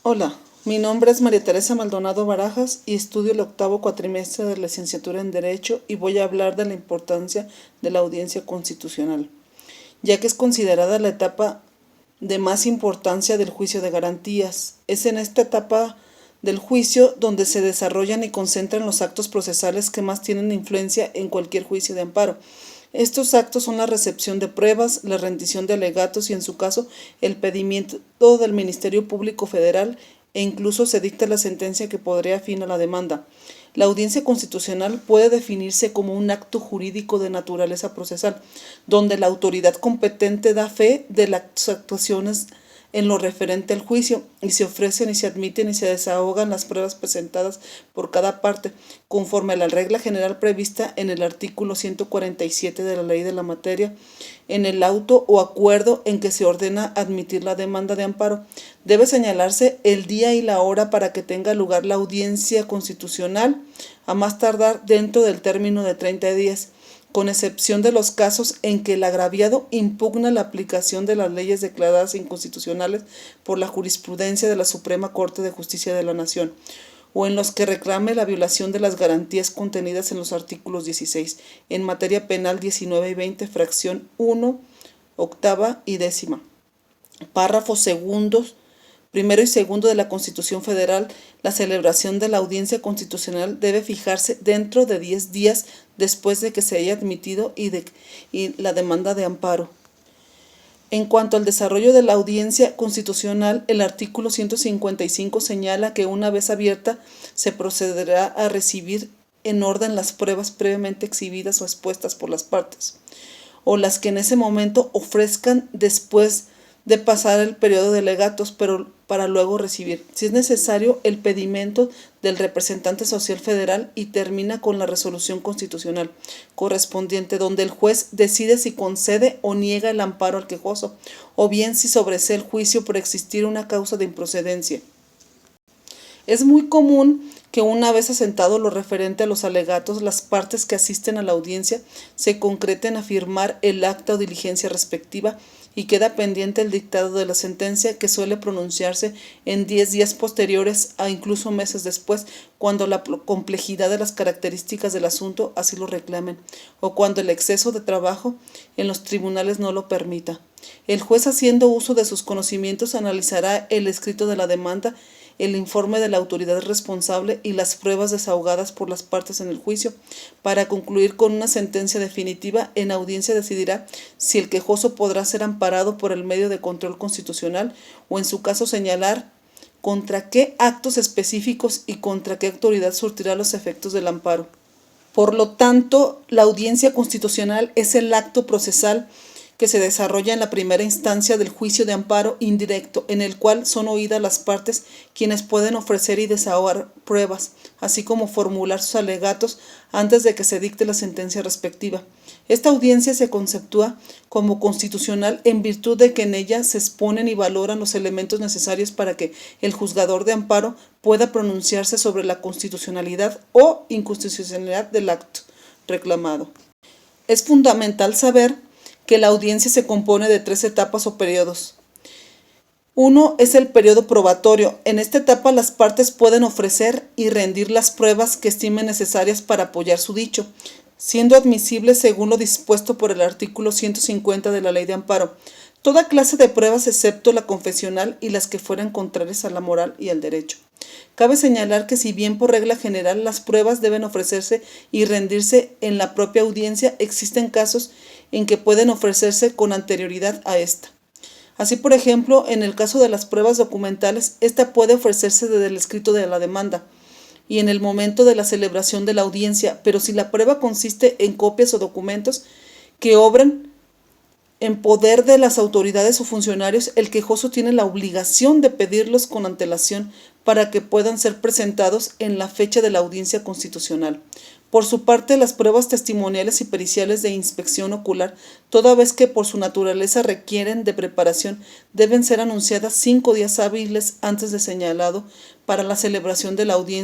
Hola, mi nombre es María Teresa Maldonado Barajas y estudio el octavo cuatrimestre de la licenciatura en Derecho y voy a hablar de la importancia de la audiencia constitucional, ya que es considerada la etapa de más importancia del juicio de garantías. Es en esta etapa del juicio donde se desarrollan y concentran los actos procesales que más tienen influencia en cualquier juicio de amparo. Estos actos son la recepción de pruebas, la rendición de alegatos y, en su caso, el pedimiento del Ministerio Público Federal e incluso se dicta la sentencia que pondría fin a la demanda. La audiencia constitucional puede definirse como un acto jurídico de naturaleza procesal, donde la autoridad competente da fe de las actuaciones en lo referente al juicio y se ofrecen y se admiten y se desahogan las pruebas presentadas por cada parte, conforme a la regla general prevista en el artículo 147 de la Ley de la Materia, en el auto o acuerdo en que se ordena admitir la demanda de amparo. Debe señalarse el día y la hora para que tenga lugar la audiencia constitucional, a más tardar dentro del término de 30 días, con excepción de los casos en que el agraviado impugna la aplicación de las leyes declaradas inconstitucionales por la jurisprudencia de la Suprema Corte de Justicia de la Nación, o en los que reclame la violación de las garantías contenidas en los artículos 16, en materia penal 19 y 20, fracción 1, octava y décima, párrafos segundos, primero y segundo de la Constitución Federal. La celebración de la audiencia constitucional debe fijarse dentro de 10 días después de que se haya admitido y la demanda de amparo. En cuanto al desarrollo de la audiencia constitucional, el artículo 155 señala que una vez abierta se procederá a recibir en orden las pruebas previamente exhibidas o expuestas por las partes, o las que en ese momento ofrezcan después de pasar el periodo de alegatos, pero para luego recibir, si es necesario, el pedimento del representante social federal, y termina con la resolución constitucional correspondiente, donde el juez decide si concede o niega el amparo al quejoso, o bien si sobresee el juicio por existir una causa de improcedencia. Es muy común que, una vez asentado lo referente a los alegatos, las partes que asisten a la audiencia se concreten a firmar el acta o diligencia respectiva y queda pendiente el dictado de la sentencia, que suele pronunciarse en 10 días posteriores a incluso meses después, cuando la complejidad de las características del asunto así lo reclamen, o cuando el exceso de trabajo en los tribunales no lo permita. El juez, haciendo uso de sus conocimientos, analizará el escrito de la demanda, el informe de la autoridad responsable y las pruebas desahogadas por las partes en el juicio. Para concluir con una sentencia definitiva, en audiencia decidirá si el quejoso podrá ser amparado por el medio de control constitucional, o en su caso señalar contra qué actos específicos y contra qué autoridad surtirá los efectos del amparo. Por lo tanto, la audiencia constitucional es el acto procesal que se desarrolla en la primera instancia del juicio de amparo indirecto, en el cual son oídas las partes, quienes pueden ofrecer y desahogar pruebas, así como formular sus alegatos antes de que se dicte la sentencia respectiva. Esta audiencia se conceptúa como constitucional en virtud de que en ella se exponen y valoran los elementos necesarios para que el juzgador de amparo pueda pronunciarse sobre la constitucionalidad o inconstitucionalidad del acto reclamado. Es fundamental saber que la audiencia se compone de 3 etapas o periodos. 1 es el periodo probatorio. En esta etapa las partes pueden ofrecer y rendir las pruebas que estimen necesarias para apoyar su dicho, siendo admisible según lo dispuesto por el artículo 150 de la Ley de Amparo, toda clase de pruebas excepto la confesional y las que fueran contrarias a la moral y al derecho. Cabe señalar que, si bien por regla general las pruebas deben ofrecerse y rendirse en la propia audiencia, existen casos en que pueden ofrecerse con anterioridad a esta. Así, por ejemplo, en el caso de las pruebas documentales, esta puede ofrecerse desde el escrito de la demanda y en el momento de la celebración de la audiencia, pero si la prueba consiste en copias o documentos que obran en poder de las autoridades o funcionarios, el quejoso tiene la obligación de pedirlos con antelación para que puedan ser presentados en la fecha de la audiencia constitucional. Por su parte, las pruebas testimoniales y periciales de inspección ocular, toda vez que por su naturaleza requieren de preparación, deben ser anunciadas 5 días hábiles antes de señalado para la celebración de la audiencia.